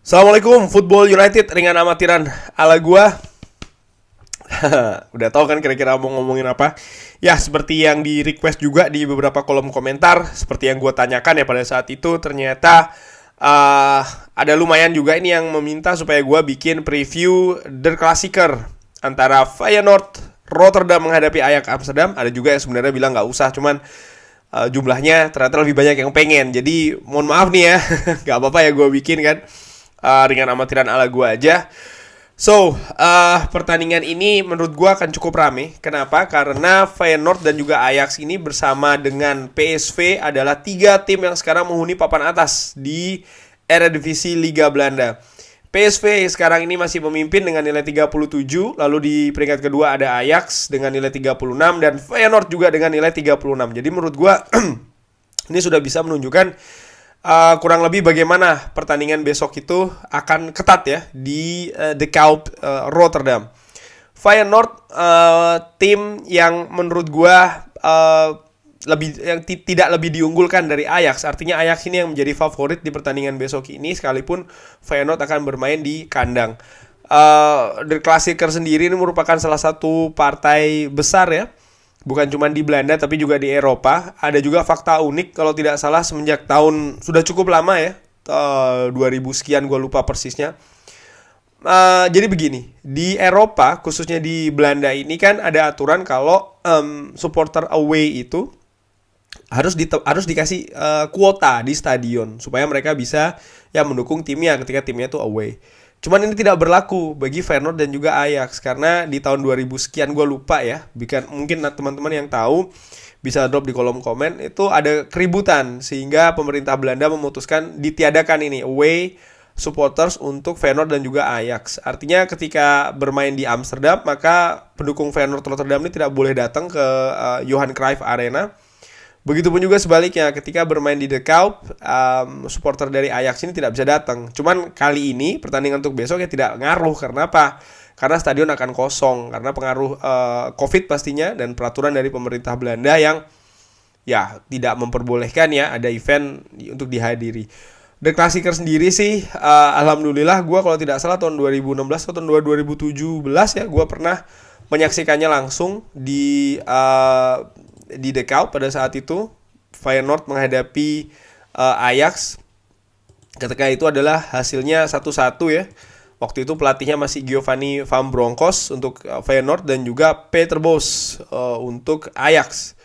Assalamualaikum, Football United ringan amatiran ala gua. Udah tahu kan kira-kira mau ngomongin apa? Ya, seperti yang di request juga di beberapa kolom komentar, seperti yang gua tanyakan ya pada saat itu, ternyata uh, ada lumayan juga ini yang meminta supaya gua bikin preview Der Klassiker antara Feyenoord Rotterdam menghadapi Ajax Amsterdam. Ada juga yang sebenarnya bilang nggak usah, cuman jumlahnya ternyata lebih banyak yang pengen. Jadi mohon maaf nih ya, nggak apa-apa ya gue bikin kan. Ringan amatiran ala gue aja. So, pertandingan ini menurut gue akan cukup rame. Kenapa? Karena Feyenoord dan juga Ajax ini bersama dengan PSV adalah tiga tim yang sekarang menghuni papan atas di Eredivisie Liga Belanda. PSV sekarang ini masih memimpin dengan nilai 37, lalu di peringkat kedua ada Ajax dengan nilai 36 dan Feyenoord juga dengan nilai 36. Jadi menurut gue ini sudah bisa menunjukkan kurang lebih bagaimana pertandingan besok itu akan ketat ya di The Kuip Rotterdam. Feyenoord tim yang menurut gua tidak lebih diunggulkan dari Ajax. Artinya Ajax ini yang menjadi favorit di pertandingan besok ini, sekalipun Feyenoord akan bermain di kandang. The Klassiker sendiri ini merupakan salah satu partai besar ya, bukan cuma di Belanda tapi juga di Eropa. Ada juga fakta unik, kalau tidak salah semenjak tahun sudah cukup lama ya, 2000 sekian, gue lupa persisnya. Jadi begini, di Eropa khususnya di Belanda ini kan ada aturan kalau supporter away itu harus dikasih kuota di stadion supaya mereka bisa ya mendukung timnya ketika timnya itu away. Cuman ini tidak berlaku bagi Feyenoord dan juga Ajax karena di tahun 2000 sekian, gue lupa ya. Mungkin teman-teman yang tahu bisa drop di kolom komen, itu ada keributan sehingga pemerintah Belanda memutuskan ditiadakan ini away supporters untuk Feyenoord dan juga Ajax. Artinya ketika bermain di Amsterdam, maka pendukung Feyenoord Rotterdam ini tidak boleh datang ke Johan Cruyff Arena. Begitupun juga sebaliknya, ketika bermain di The Kuip, supporter dari Ajax ini tidak bisa datang. Cuman kali ini pertandingan untuk besok ya tidak ngaruh. Karena apa? Karena stadion akan kosong karena pengaruh COVID pastinya dan peraturan dari pemerintah Belanda yang ya tidak memperbolehkan ya ada event untuk dihadiri. The Klassiker sendiri sih, alhamdulillah gue kalau tidak salah tahun 2016 atau tahun 2017 ya, gue pernah menyaksikannya langsung di The Kuip pada saat itu. Feyenoord menghadapi Ajax. Ketika itu adalah hasilnya 1-1 ya. Waktu itu pelatihnya masih Giovanni Van Bronckhorst untuk Feyenoord dan juga Peter Bosz untuk Ajax.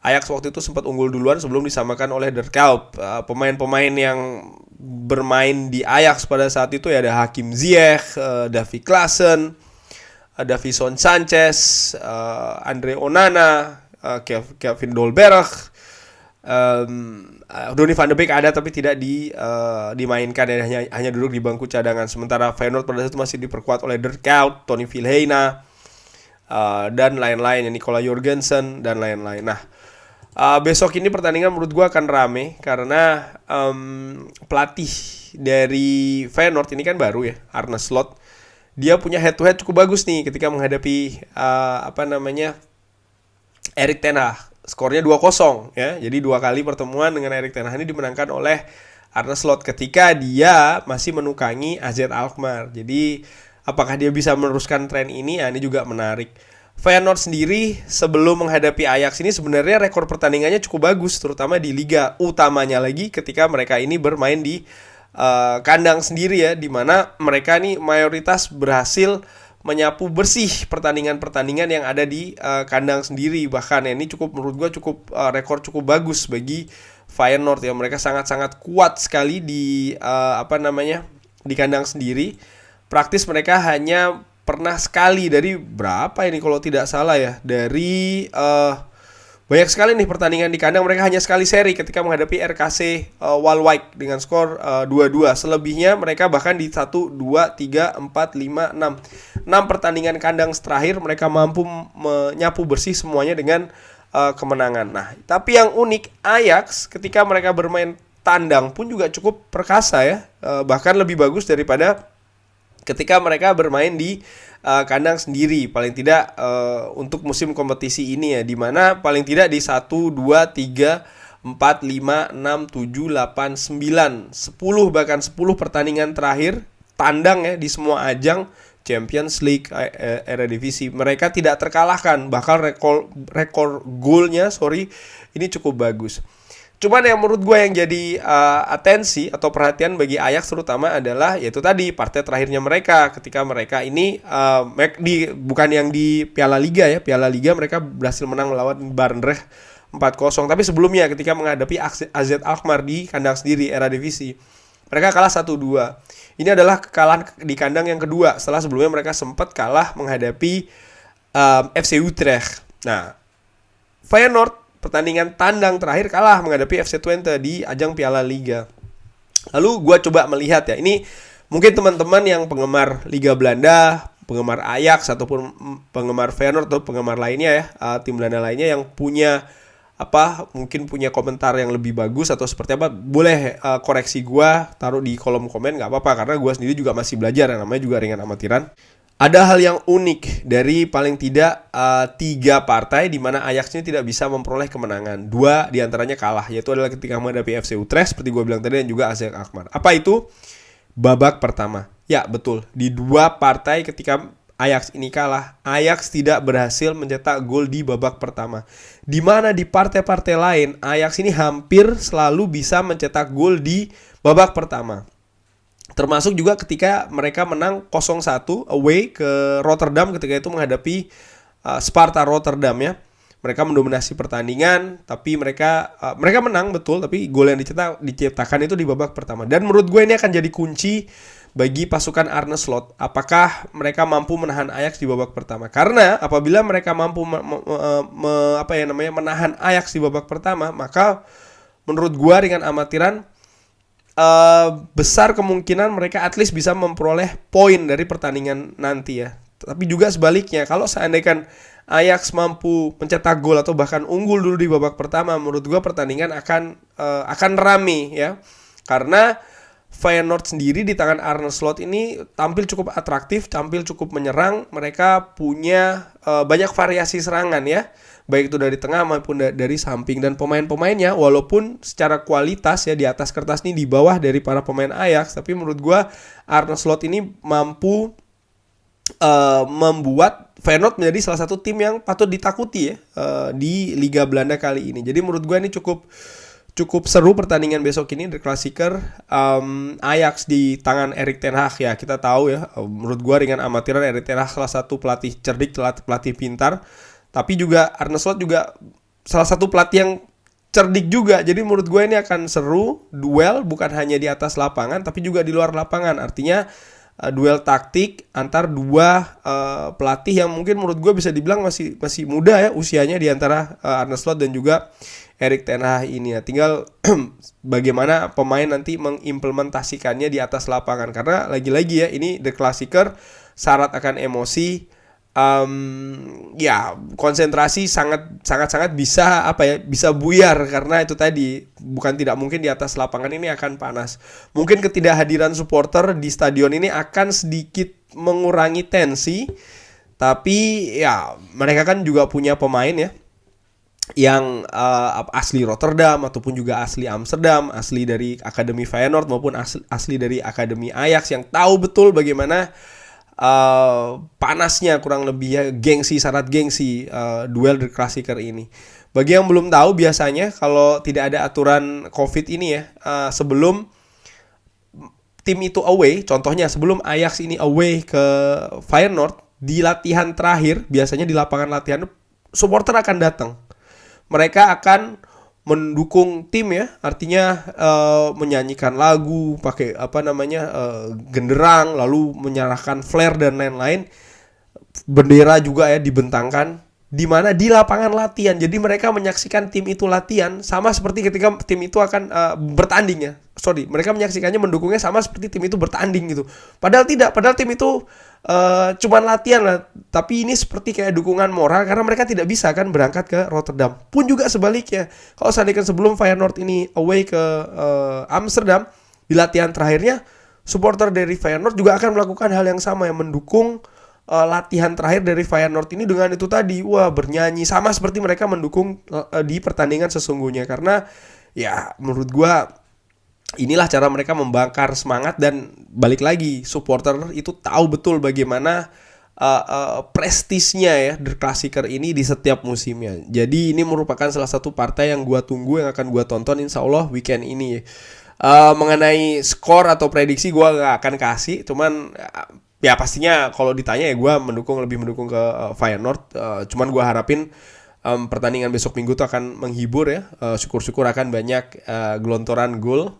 Ajax waktu itu sempat unggul duluan sebelum disamakan oleh Der Kuip. Pemain-pemain yang bermain di Ajax pada saat itu ya ada Hakim Ziyech, Davy Klaassen, Davison Sanchez, Andre Onana, Kevin Dolberg, Donny van de Beek ada tapi tidak dimainkan ya, hanya duduk di bangku cadangan. Sementara Feyenoord pada saat itu masih diperkuat oleh Der Kuip, Tony Vilhena, dan lain-lain, Nicola Jorgensen dan lain-lain. Nah, besok ini pertandingan menurut gue akan rame karena pelatih dari Feyenoord ini kan baru ya, Arne Slot. Dia punya head to head cukup bagus nih ketika menghadapi Erik ten Hag. Skornya 2-0 ya. Jadi 2 kali pertemuan dengan Erik ten Hag ini dimenangkan oleh Arne Slot ketika dia masih menukangi AZ Alkmaar. Jadi apakah dia bisa meneruskan tren ini? Ya, ini juga menarik. Feyenoord sendiri sebelum menghadapi Ajax ini sebenarnya rekor pertandingannya cukup bagus, terutama di liga utamanya lagi ketika mereka ini bermain di kandang sendiri ya, di mana mereka ini mayoritas berhasil menyapu bersih pertandingan-pertandingan yang ada di kandang sendiri. Bahkan ya, ini menurut gue rekor cukup bagus bagi Feyenoord ya. Mereka sangat-sangat kuat sekali di di kandang sendiri. Praktis mereka hanya pernah sekali dari berapa ini kalau tidak salah ya, dari banyak sekali nih pertandingan di kandang mereka hanya sekali seri ketika menghadapi RKC Waalwijk dengan skor 2-2. Selebihnya mereka bahkan di 1, 2, 3, 4, 5, 6 pertandingan kandang terakhir mereka mampu menyapu bersih semuanya dengan kemenangan. Nah, tapi yang unik, Ajax ketika mereka bermain tandang pun juga cukup perkasa ya, bahkan lebih bagus daripada ketika mereka bermain di kandang sendiri, paling tidak untuk musim kompetisi ini ya, dimana paling tidak di 1, 2, 3, 4, 5, 6, 7, 8, 9, 10, bahkan 10 pertandingan terakhir tandang ya di semua ajang Champions League, Eredivisie. Mereka tidak terkalahkan, bahkan rekor golnya ini cukup bagus. Cuman yang menurut gue yang jadi atensi atau perhatian bagi Ajax terutama adalah yaitu tadi partai terakhirnya mereka ketika mereka ini bukan yang di Piala Liga ya. Piala Liga mereka berhasil menang melawan Barendrecht 4-0, tapi sebelumnya ketika menghadapi AZ Alkmaar di kandang sendiri Eredivisie, mereka kalah 1-2. Ini adalah kekalahan di kandang yang kedua setelah sebelumnya mereka sempat kalah menghadapi FC Utrecht. Nah, Feyenoord pertandingan tandang terakhir kalah menghadapi FC Twente di ajang Piala Liga. Lalu gue coba melihat ya, ini mungkin teman-teman yang penggemar Liga Belanda, penggemar Ajax ataupun penggemar Feyenoord atau penggemar lainnya ya, tim Belanda lainnya yang mungkin punya komentar yang lebih bagus atau seperti apa, boleh koreksi gue, taruh di kolom komen, nggak apa-apa, karena gue sendiri juga masih belajar, yang namanya juga ringan amatiran. Ada hal yang unik dari paling tidak 3 partai di mana Ajax ini tidak bisa memperoleh kemenangan. 2 diantaranya kalah, yaitu adalah ketika menghadapi FC Utrecht seperti gue bilang tadi dan juga AZ Alkmaar. Apa itu? Babak pertama. Ya betul, di 2 partai ketika Ajax ini kalah, Ajax tidak berhasil mencetak gol di babak pertama. Di mana di partai-partai lain, Ajax ini hampir selalu bisa mencetak gol di babak pertama. Termasuk juga ketika mereka menang 0-1 away ke Rotterdam ketika itu menghadapi Sparta Rotterdam ya. Mereka mendominasi pertandingan, tapi mereka menang betul, tapi gol yang diciptakan itu di babak pertama. Dan menurut gue ini akan jadi kunci bagi pasukan Arne Slot. Apakah mereka mampu menahan Ajax di babak pertama? Karena apabila mereka mampu menahan Ajax di babak pertama, maka menurut gue ringan amatiran besar kemungkinan mereka at least bisa memperoleh poin dari pertandingan nanti ya. Tapi juga sebaliknya, kalau seandainya Ajax mampu mencetak gol atau bahkan unggul dulu di babak pertama, menurut gue pertandingan akan rame ya. Karena Feyenoord sendiri di tangan Arne Slot ini tampil cukup atraktif, tampil cukup menyerang. Mereka punya banyak variasi serangan ya, baik itu dari tengah maupun dari samping. Dan pemain-pemainnya walaupun secara kualitas ya di atas kertas ini di bawah dari para pemain Ajax, tapi menurut gue Arne Slot ini mampu membuat Feyenoord menjadi salah satu tim yang patut ditakuti ya di Liga Belanda kali ini. Jadi menurut gue ini cukup seru pertandingan besok ini, The Klassieker. Ajax di tangan Erik ten Hag ya, kita tahu ya, menurut gue ringan amatiran, Erik ten Hag salah satu pelatih cerdik, pelatih pintar, tapi juga Arne Slot juga salah satu pelatih yang cerdik juga. Jadi menurut gue ini akan seru, duel bukan hanya di atas lapangan tapi juga di luar lapangan. Artinya duel taktik antar dua pelatih yang mungkin menurut gue bisa dibilang masih muda ya usianya di antara Arne Slot dan juga Erik ten Hag ini ya. Tinggal bagaimana pemain nanti mengimplementasikannya di atas lapangan, karena lagi-lagi ya ini The Klassieker syarat akan emosi. Ya konsentrasi sangat bisa buyar, karena itu tadi bukan tidak mungkin di atas lapangan ini akan panas. Mungkin ketidakhadiran supporter di stadion ini akan sedikit mengurangi tensi, tapi ya mereka kan juga punya pemain ya yang asli Rotterdam ataupun juga asli Amsterdam, asli dari Akademi Feyenoord maupun asli dari Akademi Ajax, yang tahu betul bagaimana panasnya kurang lebih ya syarat gengsi duel The Klassieker ini. Bagi yang belum tahu, biasanya kalau tidak ada aturan COVID ini ya, sebelum tim itu away, contohnya sebelum Ajax ini away ke Feyenoord, di latihan terakhir biasanya di lapangan latihan supporter akan datang. Mereka akan mendukung tim ya, artinya menyanyikan lagu pakai genderang, lalu menyalakan flare dan lain-lain. Bendera juga ya dibentangkan di mana di lapangan latihan. Jadi mereka menyaksikan tim itu latihan sama seperti ketika tim itu akan bertanding ya. Mereka menyaksikannya, mendukungnya sama seperti tim itu bertanding gitu. Padahal tidak, padahal tim itu cuman latihan lah, tapi ini seperti kayak dukungan moral karena mereka tidak bisa kan berangkat ke Rotterdam. Pun juga sebaliknya, kalau seandainya sebelum Feyenoord ini away ke Amsterdam, di latihan terakhirnya supporter dari Feyenoord juga akan melakukan hal yang sama, yang mendukung latihan terakhir dari Feyenoord ini dengan itu tadi, wah bernyanyi sama seperti mereka mendukung di pertandingan sesungguhnya. Karena ya menurut gua inilah cara mereka membakar semangat, dan balik lagi supporter itu tahu betul bagaimana prestisnya ya Der Klassiker ini di setiap musimnya. Jadi ini merupakan salah satu partai yang gua tunggu, yang akan gua tonton insya Allah weekend ini. Mengenai skor atau prediksi gua nggak akan kasih, cuman ya pastinya kalau ditanya ya gue lebih mendukung ke Feyenoord. Cuman gue harapin pertandingan besok Minggu tuh akan menghibur ya. Syukur-syukur akan banyak gelontoran gol.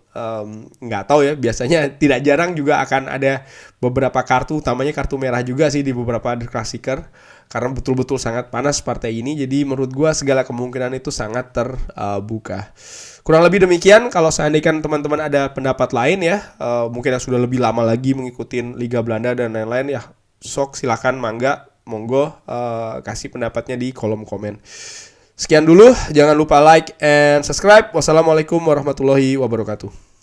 Nggak tahu ya, biasanya tidak jarang juga akan ada beberapa kartu, utamanya kartu merah juga sih di beberapa Der Klassiker, karena betul-betul sangat panas partai ini. Jadi menurut gue segala kemungkinan itu sangat terbuka. Kurang lebih demikian. Kalau seandainya teman-teman ada pendapat lain ya, mungkin yang sudah lebih lama lagi mengikuti Liga Belanda dan lain-lain ya, sok silakan monggo kasih pendapatnya di kolom komen. Sekian dulu, jangan lupa like and subscribe. Wassalamualaikum warahmatullahi wabarakatuh.